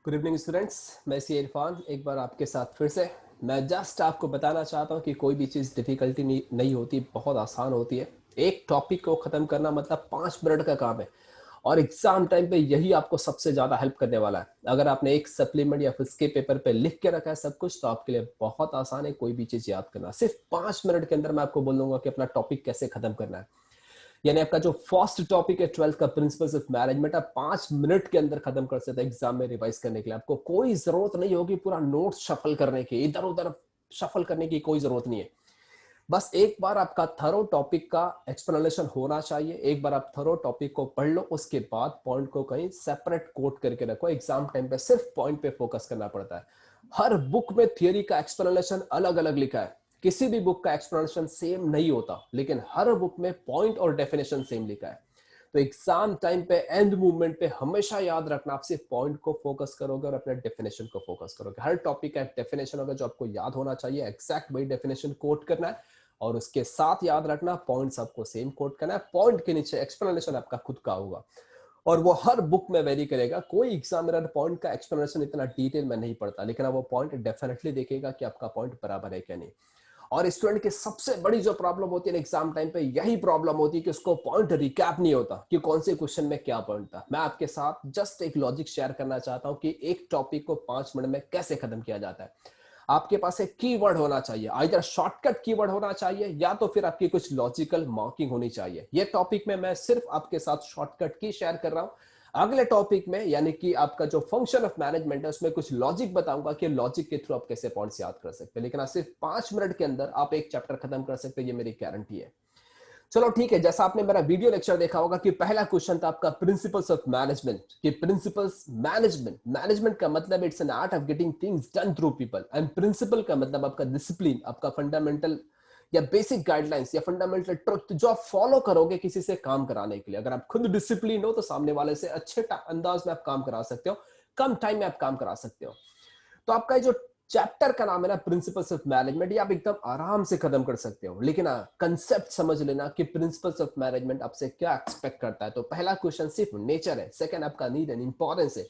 Good evening students, मैं सी इरफान एक बार आपके साथ फिर से। मैं जस्ट आपको बताना चाहता हूँ कि कोई भी चीज़ डिफ़िकल्टी नहीं होती, बहुत आसान होती है। एक टॉपिक को ख़त्म करना मतलब 5 मिनट का काम है और एग्ज़ाम टाइम पे यही आपको सबसे ज़्यादा हेल्प करने वाला है। अगर आपने एक सप्लीमेंट या फिर इसके पेपर पे लिख के रखा है सब कुछ, तो आपके लिए बहुत आसान है कोई भी चीज़ याद करना। सिर्फ 5 मिनट के अंदर मैं आपको बोल दूंगा कि अपना टॉपिक कैसे ख़त्म करना है। यानी आपका जो फर्स्ट टॉपिक है 12th का प्रिंसिपल्स ऑफ मैनेजमेंट, आप 5 मिनट के अंदर खत्म कर सकते हैं एग्जाम में रिवाइज करने के लिए। आपको कोई जरूरत नहीं होगी पूरा नोट शफल करने की, इधर उधर शफल करने की कोई जरूरत नहीं है। बस एक बार आपका थरो टॉपिक का एक्सप्लेनेशन होना चाहिए। एक बार आप थरो टॉपिक को पढ़ लो, उसके बाद पॉइंट को कहीं सेपरेट कोट करके रखो। एग्जाम टाइम पे सिर्फ पॉइंट पे फोकस करना पड़ता है। हर बुक में थियरी का एक्सप्लेनेशन अलग अलग लिखा है। किसी भी बुक का एक्सप्लेनेशन सेम नहीं होता, लेकिन हर बुक में पॉइंट और डेफिनेशन सेम लिखा है। तो एग्जाम टाइम पे एंड मूवमेंट पे हमेशा याद रखना, आप सिर्फ पॉइंट को फोकस करोगे और अपने डेफिनेशन को फोकस करोगे। हर टॉपिक का एक डेफिनेशन होगा जो आपको याद होना चाहिए, एग्जैक्ट वही डेफिनेशन कोट करना है और उसके साथ याद रखना पॉइंट्स आपको सेम कोट करना है। पॉइंट के नीचे एक्सप्लेनेशन आपका खुद का होगा और वो हर बुक में वेरी करेगा। कोई एग्जामिनर पॉइंट का एक्सप्लेनेशन इतना डिटेल में नहीं पढ़ता, लेकिन वो पॉइंट डेफिनेटली देखेगा कि आपका पॉइंट बराबर है क्या नहीं। और स्टूडेंट की सबसे बड़ी जो प्रॉब्लम होती है ना एग्जाम टाइम पे, यही प्रॉब्लम होती है कि उसको पॉइंट रिकैप नहीं होता कि कौन से क्वेश्चन में क्या पॉइंट था। मैं आपके साथ जस्ट एक लॉजिक शेयर करना चाहता हूं कि एक टॉपिक को 5 मिनट में कैसे खत्म किया जाता है। आपके पास एक कीवर्ड होना चाहिए, आइदर शॉर्टकट कीवर्ड होना चाहिए या तो फिर आपकी कुछ लॉजिकल मार्किंग होनी चाहिए। ये टॉपिक में मैं सिर्फ आपके साथ शॉर्टकट की शेयर कर रहा हूं। अगले टॉपिक में यानी कि आपका जो फंक्शन ऑफ मैनेजमेंट है, उसमें कुछ लॉजिक बताऊंगा कि लॉजिक के थ्रू आप कैसे पॉइंट्स याद कर सकते हैं। लेकिन आप सिर्फ 5 मिनट के अंदर आप एक चैप्टर खत्म कर सकते हैं, ये मेरी गारंटी है। चलो ठीक है, जैसा आपने मेरा वीडियो लेक्चर देखा होगा कि पहला क्वेश्चन था आपका प्रिंसिपल्स ऑफ मैनेजमेंट। कि प्रिंसिपल्स मैनेजमेंट, मैनेजमेंट का मतलब it's an art of getting things done through people, and principle का मतलब आपका डिसिप्लिन, आपका फंडामेंटल या बेसिक गाइडलाइंस या फंडामेंटल ट्रुथ जो आप फॉलो करोगे किसी से काम कराने के लिए। अगर आप खुद डिसिप्लिन हो तो सामने वाले से अच्छे अंदाज में आप काम करा सकते हो, कम टाइम में आप काम करा सकते हो। तो आपका ये जो चैप्टर का नाम है ना प्रिंसिपल्स ऑफ मैनेजमेंट, ये आप एकदम आराम से खत्म कर सकते हो। लेकिन कंसेप्ट समझ लेना कि प्रिंसिपल्स ऑफ मैनेजमेंट आपसे क्या एक्सपेक्ट करता है। तो पहला क्वेश्चन सिर्फ नेचर है, सेकंड आपका नीड एंड इंपॉर्टेंस है,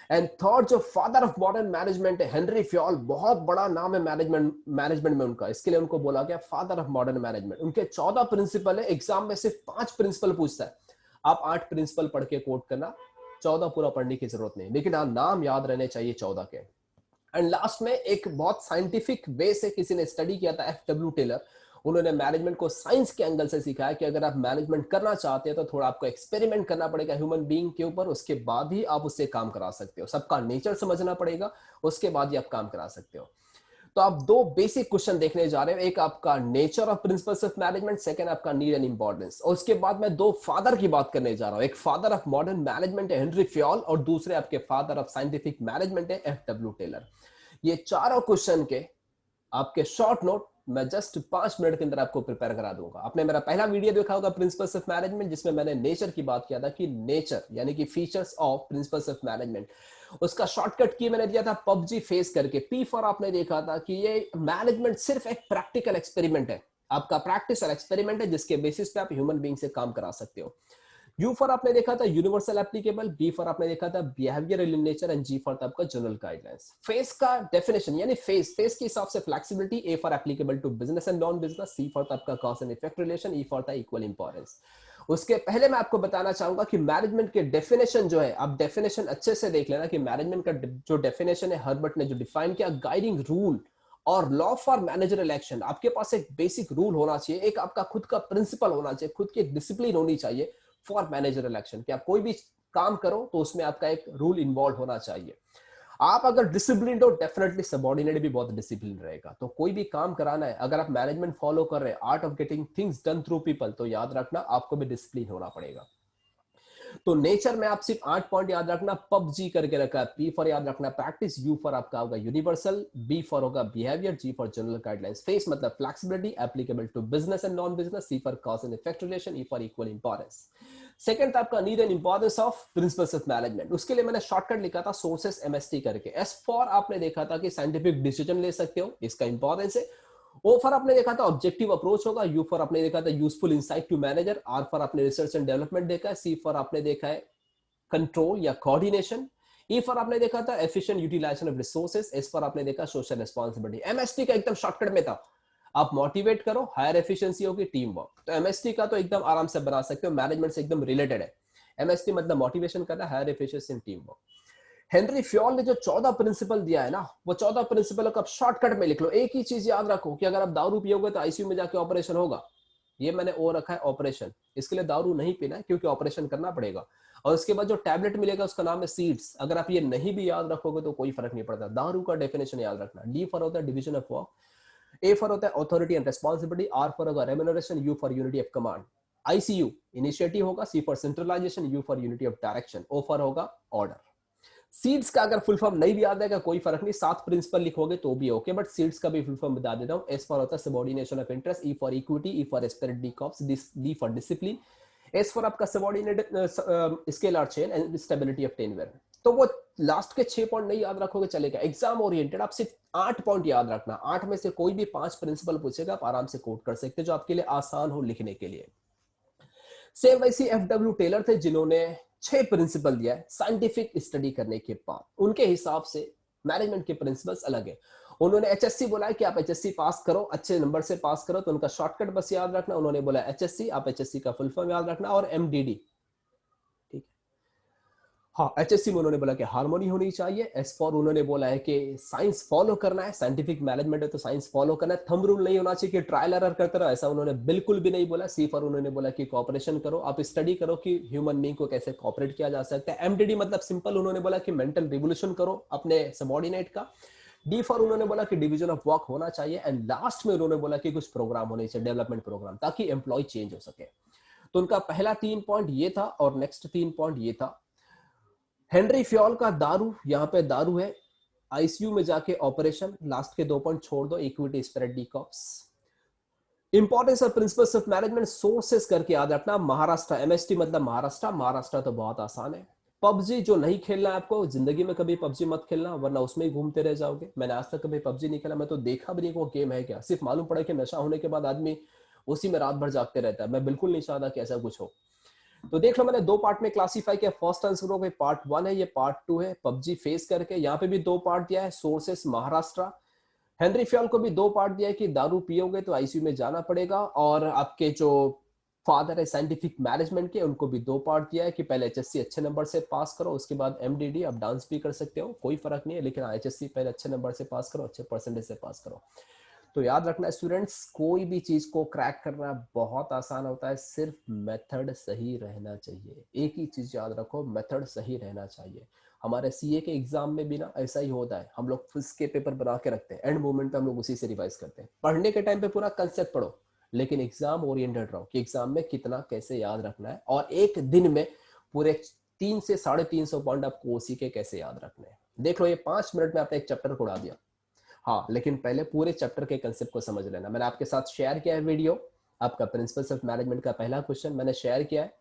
एंड थर्ड जो फादर ऑफ मॉडर्न मैनेजमेंट है हेनरी फ्योल, बहुत बड़ा नाम है मैनेजमेंट में उनका, इसके लिए उनको बोला गया फादर ऑफ मॉडर्न मैनेजमेंट। उनके 14 प्रिंसिपल है, एग्जाम में सिर्फ 5 प्रिंसिपल पूछता है। आप 8 प्रिंसिपल पढ़ के कोट करना, 14 पूरा पढ़ने की जरूरत नहीं, लेकिन नाम याद रहने चाहिए 14 के। एंड लास्ट में एक बहुत साइंटिफिक वे से किसी ने स्टडी किया था, एफ डब्ल्यू टेलर। उन्होंने मैनेजमेंट को साइंस के एंगल से सिखाया कि अगर आप मैनेजमेंट करना चाहते हैं तो थोड़ा आपको एक्सपेरिमेंट करना पड़ेगा ह्यूमन बीइंग के ऊपर, उसके बाद ही आप उससे काम करा सकते हो। सबका नेचर समझना पड़ेगा, उसके बाद ही आप काम करा सकते हो। तो आप दो बेसिक क्वेश्चन देखने जा रहे हो, एक आपका nature of principles of management, second आपका नीड एंड इंपॉर्टेंस। और उसके बाद मैं दो फादर की बात करने जा रहा हूं, एक फादर ऑफ मॉडर्न मैनेजमेंट है हेनरी फ्योल और दूसरे आपके फादर ऑफ साइंटिफिक मैनेजमेंट है एफ डब्ल्यू टेलर। ये चारों क्वेश्चन के आपके शॉर्ट नोट मैं जस्ट 5 मिनट के अंदर आपको प्रिपेयर करा दूंगा। आपने मेरा पहला वीडियो देखा होगा प्रिंसिपल्स ऑफ मैनेजमेंट, जिसमें मैंने नेचर की बात किया था कि नेचर यानी कि features of principles of management. उसका शॉर्टकट की मैंने दिया था पबजी फेस करके। पी फॉर आपने देखा था कि ये मैनेजमेंट सिर्फ एक प्रैक्टिकल एक्सपेरिमेंट है, आपका प्रैक्टिस और एक्सपेरिमेंट है जिसके बेसिस पे आप ह्यूमन बीइंग से काम करा सकते हो। यू फॉर आपने देखा था यूनिवर्सल एप्लीकेबल, बी फॉर आपने देखा था behavioural in nature, and G for था आपका जनरल गाइडलाइंस। फेस का डेफिनेशन यानी फेस के हिसाब से flexibility, A for applicable to business and non business, C for था आपका cause and effect relation, E for था इक्वल इंपॉर्टेंस। उसके पहले मैं आपको बताना चाहूंगा कि मैनेजमेंट के डेफिनेशन जो है, आप डेफिनेशन अच्छे से देख लेना कि मैनेजमेंट का जो डेफिनेशन है हर्बर्ट ने जो डिफाइन किया, गाइडिंग रूल और लॉ फॉर मैनेजरल एक्शन। आपके पास एक बेसिक रूल होना चाहिए, एक आपका खुद का प्रिंसिपल होना चाहिए, खुद की एक डिसिप्लिन होनी चाहिए फॉर मैनेजरल एक्शन, कि आप कोई भी काम करो तो उसमें आपका एक रूल इन्वॉल्व होना चाहिए। आप अगर डिसिप्लिन हो, डेफिनेटली सबॉर्डिनेट भी बहुत डिसिप्लिन रहेगा। तो कोई भी काम कराना है, अगर आप मैनेजमेंट फॉलो कर रहे हैं, art of getting things done through people, तो याद रखना आपको भी डिसिप्लिन होना पड़ेगा। तो नेचर में आप सिर्फ 8 पॉइंट याद रखना, पबजी करके रखा है। पी फॉर याद रखना प्रैक्टिस, यू फॉर आपका होगा यूनिवर्सल, बी फॉर होगा behaviour, G for general guidelines, F मतलब flexibility applicable to business and non business, C for cause and effect relation, E for equal importance. Second था आपका need and importance of principles of management. उसके लिए मैंने shortcut लिखा था sources MST करके। S for आपने देखा था कि साइंटिफिक डिसीजन ले सकते हो, इसका इंपॉर्टेंस है। ओ फॉर आपने देखा था ऑब्जेक्टिव अप्रोच होगा, यू फॉर आपने देखा था useful insight to manager, R for आपने रिसर्च एंड डेवलपमेंट देखा है, सी फॉर आपने देखा है कंट्रोल या कोऑर्डिनेशन, ई फॉर आपने देखा था efficient utilisation of resources, S for आपने देखा सोशल रिस्पांसिबिलिटी। एमएसटी का एकदम शॉर्टकट में था, आप मोटिवेट करो, हायर एफिशिएंसी होगी, टीम वर्क। तो एमएसटी का तो एकदम आराम से बना सकते हो, मैनेजमेंट से एकदम रिलेटेड है। एमएसटी मतलब मोटिवेशन करना, हायर एफिशिएंसी इन टीम वर्क। हेनरी फ्योल ने जो 14 प्रिंसिपल दिया है ना, वो 14 प्रिंसिपल को आप शॉर्टकट में लिख लो। एक ही चीज याद रखो कि अगर आप दारू पियोगे तो आईसीयू में जाके ऑपरेशन होगा। ये मैंने ओ रखा है ऑपरेशन, इसके लिए दारू नहीं पीना है क्योंकि ऑपरेशन करना पड़ेगा। और उसके बाद जो टैबलेट मिलेगा उसका नाम है सीड्स। अगर आप ये नहीं भी याद रखोगे तो कोई फर्क नहीं पड़ता। दारू का डेफिनेशन याद रखना। डी फॉर होता है division of work, A for होता है authority and responsibility, R for होगा remuneration, U for unity of command. ICU initiative होगा, C for centralisation, U for unity of direction, O for होगा order. Seeds का अगर full form नहीं भी याद है कोई फर्क नहीं, 7 प्रिंसिपल लिखोगे तो भी ओके, बट सीड्स का भी फुल फॉर्म बता देता हूं। एस फॉर होता है subordination of interest, E for equity, E for esprit de corps, D for discipline, S for आपका subordinate scalar chain and stability of tenure. तो वो लास्ट के 6 पॉइंट नहीं याद रखोगे चलेगा। एग्जाम ओरिएंटेड आप सिर्फ 8 पॉइंट याद रखना। 8 में से कोई भी 5 प्रिंसिपल पूछेगा आप आराम से कोट कर सकते हो, जो आपके लिए आसान हो लिखने के लिए। सेम वैसी एफडब्ल्यू टेलर थे जिन्होंने 6 प्रिंसिपल दिया है साइंटिफिक स्टडी करने के बाद। उनके हिसाब से मैनेजमेंट के प्रिंसिपल्स अलग है। उन्होंने एचएससी बोला है कि आप एचएससी पास करो, अच्छे नंबर से पास करो, तो उनका शॉर्टकट बस याद रखना। उन्होंने बोला एचएससी, आप एचएससी का फुल फॉर्म याद रखना, और एमडीडी। ठीक है, हाँ एचएससी में उन्होंने बोला कि हार्मोनी होनी चाहिए। एस फॉर उन्होंने बोला है कि साइंस फॉलो करना है, साइंटिफिक मैनेजमेंट है तो साइंस फॉलो करना है, थंब रूल नहीं होना चाहिए कि ट्रायल एरर करते रहो, ऐसा उन्होंने बिल्कुल भी नहीं बोला। सी फॉर उन्होंने बोला कि कॉपरेशन करो, आप स्टडी करो कि ह्यूमन बीइंग को कैसे कॉपरेट किया जा सकता है। एमडीडी मतलब सिंपल उन्होंने बोला कि मेंटल रिवोल्यूशन करो अपने सबऑर्डिनेट का। डी फॉर उन्होंने बोला कि डिवीजन ऑफ वर्क होना चाहिए, एंड लास्ट में उन्होंने बोला कि कुछ प्रोग्राम होने चाहिए, डेवलपमेंट प्रोग्राम, ताकि एम्प्लॉय चेंज हो सके। तो उनका पहला 3 पॉइंट ये था और नेक्स्ट 3 पॉइंट ये था। हेनरी फ्योल का दारू, यहाँ पे दारू है, आईसीयू में जाके ऑपरेशन, लास्ट के 2 पॉइंट छोड़ दो, equity spirit D cops. Importance of principles of management, sources करके याद रखना। महाराष्ट्र, एमएसटी मतलब महाराष्ट्र, महाराष्ट्र तो बहुत आसान है। पबजी जो नहीं खेलना है आपको, जिंदगी में कभी पबजी मत खेलना, वरना उसमें ही घूमते रह जाओगे। मैंने आज तक कभी पबजी नहीं खेला, मैं तो देखा भी नहीं वो गेम है क्या। सिर्फ मालूम पड़ा कि नशा होने के बाद आदमी उसी में रात भर जागते रहता है। मैं बिल्कुल नहीं चाहता कि ऐसा कुछ हो। तो देख लो, मैंने 2 पार्ट में क्लासीफाई किया। फर्स्ट आंसर हो गई पार्ट 1 है, ये पार्ट 2 है पबजी फेस करके। यहाँ पे भी 2 पार्ट दिया है, सोर्सेस महाराष्ट्र। हेनरी फ्योल को भी 2 पार्ट दिया है कि दारू पियोगे तो आईसीयू में जाना पड़ेगा, और आपके जो फादर है साइंटिफिक मैनेजमेंट के, उनको भी 2 पार्ट दिया है कि पहले एचएससी अच्छे नंबर से पास करो, उसके बाद एमडीडी। आप डांस भी कर सकते हो, कोई फर्क नहीं है, लेकिन एचएससी पहले अच्छे नंबर से पास करो, अच्छे परसेंटेज से पास करो। तो याद रखना स्टूडेंट्स, कोई भी चीज को क्रैक करना बहुत आसान होता है, सिर्फ मेथड सही रहना चाहिए। एक ही चीज याद रखो, मेथड सही रहना चाहिए। हमारे सीए के एग्जाम में भी ना ऐसा ही होता है, हम लोग फिजिक्स के पेपर बना के रखते हैं, एंड मोमेंट पे हम लोग उसी से रिवाइज करते हैं। पढ़ने के टाइम पे पूरा कंसेप्ट पढ़ो, लेकिन एग्जाम ओरिएंटेड रहो कि एग्जाम में कितना कैसे याद रखना है, और एक दिन में पूरे 3 से 350 पॉइंट आपको उसी के कैसे याद रखने हैं। देख लो, ये 5 मिनट में आपने एक चैप्टर को उड़ा दिया। हाँ, लेकिन पहले पूरे चैप्टर के कंसेप्ट को समझ लेना। मैंने आपके साथ शेयर किया है वीडियो, आपका प्रिंसिपल्स ऑफ मैनेजमेंट का पहला क्वेश्चन मैंने शेयर किया है,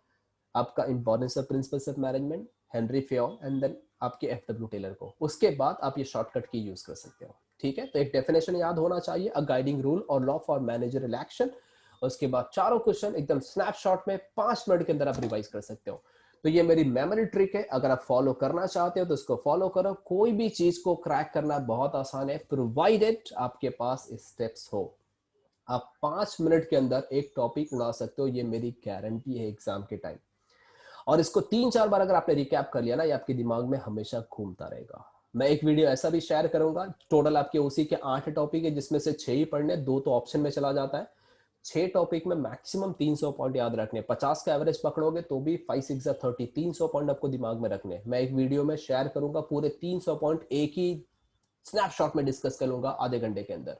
आपका importance of principles of management, Henry Fayol, and then आपके एफडब्ल्यू टेलर को। उसके बाद आप ये शॉर्टकट की यूज कर सकते हो। ठीक है, तो एक डेफिनेशन याद होना चाहिए, अ गाइडिंग रूल और लॉ फॉर मैनेजरियल एक्शन। उसके बाद चारों क्वेश्चन एकदम स्नैपशॉट में 5 मिनट के अंदर आप रिवाइज कर सकते हो। तो ये मेरी मेमोरी ट्रिक है, अगर आप फॉलो करना चाहते हो तो इसको फॉलो करो। कोई भी चीज को क्रैक करना बहुत आसान है, प्रोवाइडेड आपके पास स्टेप्स हो। आप 5 मिनट के अंदर एक टॉपिक उड़ा सकते हो, ये मेरी गारंटी है एग्जाम के टाइम। और इसको 3-4 बार अगर आपने रिकैप कर लिया ना, ये आपके दिमाग में हमेशा घूमता रहेगा। मैं एक वीडियो ऐसा भी शेयर करूंगा, टोटल आपके उसी के 8 टॉपिक है, जिसमें से 6 ही पढ़ने, 2 तो ऑप्शन में चला जाता है। 6 टॉपिक में मैक्सिमम 300 पॉइंट याद रखने। 50 का एवरेज पकड़ोगे तो भी 5 6 30, 300 पॉइंट आपको दिमाग में रखने। मैं एक वीडियो में शेयर करूंगा, पूरे 300 पॉइंट एक ही स्नैपशॉट में डिस्कस कर लूंगा आधे घंटे के अंदर।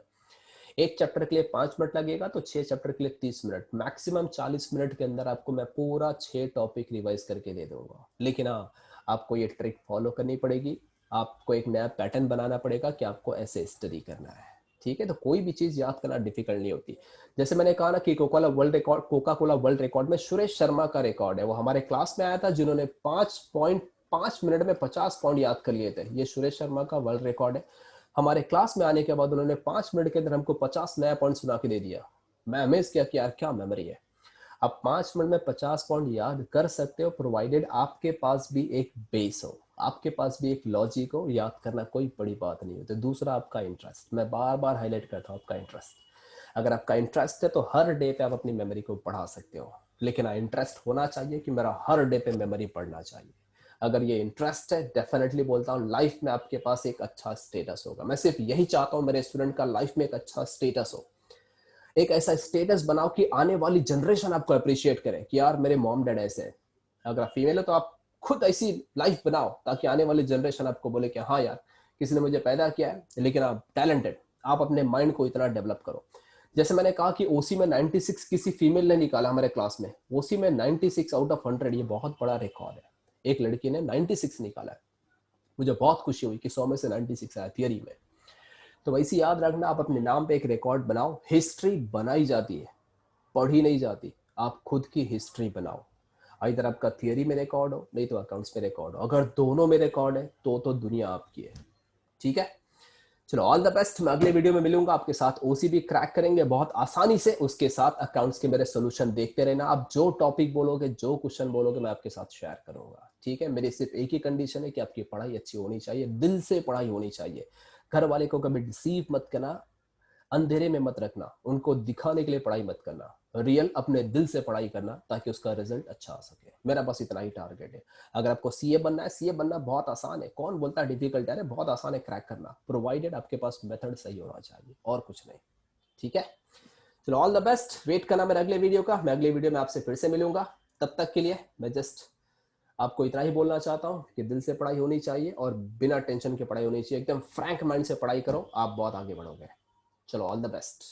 एक चैप्टर के लिए 5 मिनट लगेगा, तो 6 चैप्टर के लिए 30 मिनट, मैक्सिमम 40 मिनट के अंदर आपको मैं पूरा 6 टॉपिक रिवाइज करके दे दूंगा। लेकिन हाँ, आपको ये ट्रिक फॉलो करनी पड़ेगी, आपको एक नया पैटर्न बनाना पड़ेगा कि आपको ऐसे स्टडी करना है। ठीक है, तो कोई भी चीज याद करना डिफिकल्ट नहीं होती। जैसे मैंने कहा ना कि कोका कोला वर्ल्ड रिकॉर्ड में सुरेश शर्मा का रिकॉर्ड है। वो हमारे क्लास में आया था, जिन्होंने 5 मिनट में 50 पॉइंट याद कर लिए थे। ये सुरेश शर्मा का वर्ल्ड रिकॉर्ड है। हमारे क्लास में आने के बाद उन्होंने 5 मिनट के अंदर हमको 50 नया पॉइंट सुना के दे दिया। मैं अमेज किया कि यार क्या मेमोरी है। आप 5 मिनट में 50 पॉइंट याद कर सकते हो, प्रोवाइडेड आपके पास भी एक बेस हो। आपके पास भी एक लॉजिक हो, याद करना कोई बड़ी बात नहीं होती। दूसरा आपका इंटरेस्ट, मैं बार बार हाईलाइट करता हूँ आपका इंटरेस्ट। अगर आपका इंटरेस्ट है तो हर डे पे आप अपनी मेमोरी को बढ़ा सकते हो, लेकिन इंटरेस्ट होना चाहिए कि मेरा हर डे पे मेमोरी पढ़ना चाहिए। अगर ये इंटरेस्ट है, डेफिनेटली बोलता हूँ लाइफ में आपके पास एक अच्छा स्टेटस होगा। मैं सिर्फ यही चाहता हूँ मेरे स्टूडेंट का लाइफ में एक अच्छा स्टेटस हो। एक ऐसा स्टेटस बनाओ कि आने वाली जनरेशन आपको अप्रिशिएट करे कि यार मेरे मॉम डैड ऐसे हैं। अगर आप फीमेल हो तो आप खुद ऐसी लाइफ बनाओ ताकि आने वाली जनरेशन आपको बोले कि हाँ यार, किसी ने मुझे पैदा किया है लेकिन आप टैलेंटेड। आप अपने माइंड को इतना डेवलप करो। जैसे मैंने कहा कि ओसी में 96 किसी फीमेल ने निकाला हमारे क्लास में। ओसी में 96 आउट ऑफ 100, ये बहुत बड़ा रिकॉर्ड है। एक लड़की ने 96 निकाला है। मुझे बहुत खुशी हुई कि 100 में से 96 आया थियरी में। तो वैसे याद रखना, आप अपने नाम पे एक रिकॉर्ड बनाओ। हिस्ट्री बनाई जाती है, पढ़ी नहीं जाती। आप खुद की हिस्ट्री बनाओ। इधर आपका थियरी में रिकॉर्ड हो, नहीं तो अकाउंट्स में रिकॉर्ड हो। अगर दोनों में रिकॉर्ड है तो दुनिया आपकी है। ठीक है, चलो ऑल द बेस्ट। मैं अगले वीडियो में मिलूंगा आपके साथ। ओसी भी क्रैक करेंगे बहुत आसानी से। उसके साथ अकाउंट्स के मेरे सोल्यूशन देखते रहना। आप जो टॉपिक बोलोगे, जो क्वेश्चन बोलोगे, मैं आपके साथ शेयर करूंगा। ठीक है, मेरी सिर्फ एक ही कंडीशन है कि आपकी पढ़ाई अच्छी होनी चाहिए, दिल से पढ़ाई होनी चाहिए। घर वाले को कभी डिसीव मत करना, अंधेरे में मत रखना, उनको दिखाने के लिए पढ़ाई मत करना। रियल अपने दिल से पढ़ाई करना ताकि उसका रिजल्ट अच्छा आ सके। मेरा बस इतना ही टारगेट है। अगर आपको सीए बनना है, सीए बनना बहुत आसान है। कौन बोलता है डिफिकल्ट है? बहुत आसान है क्रैक करना, प्रोवाइडेड आपके पास मेथड सही होना चाहिए, और कुछ नहीं। ठीक है, चलो ऑल द बेस्ट। वेट करना मेरे अगले वीडियो का। मैं अगले वीडियो में आपसे फिर से मिलूंगा। तब तक के लिए मैं जस्ट आपको इतना ही बोलना चाहता हूँ कि दिल से पढ़ाई होनी चाहिए और बिना टेंशन के पढ़ाई होनी चाहिए। एकदम फ्रैंक माइंड से पढ़ाई करो, आप बहुत आगे बढ़ोगे। चलो ऑल द बेस्ट।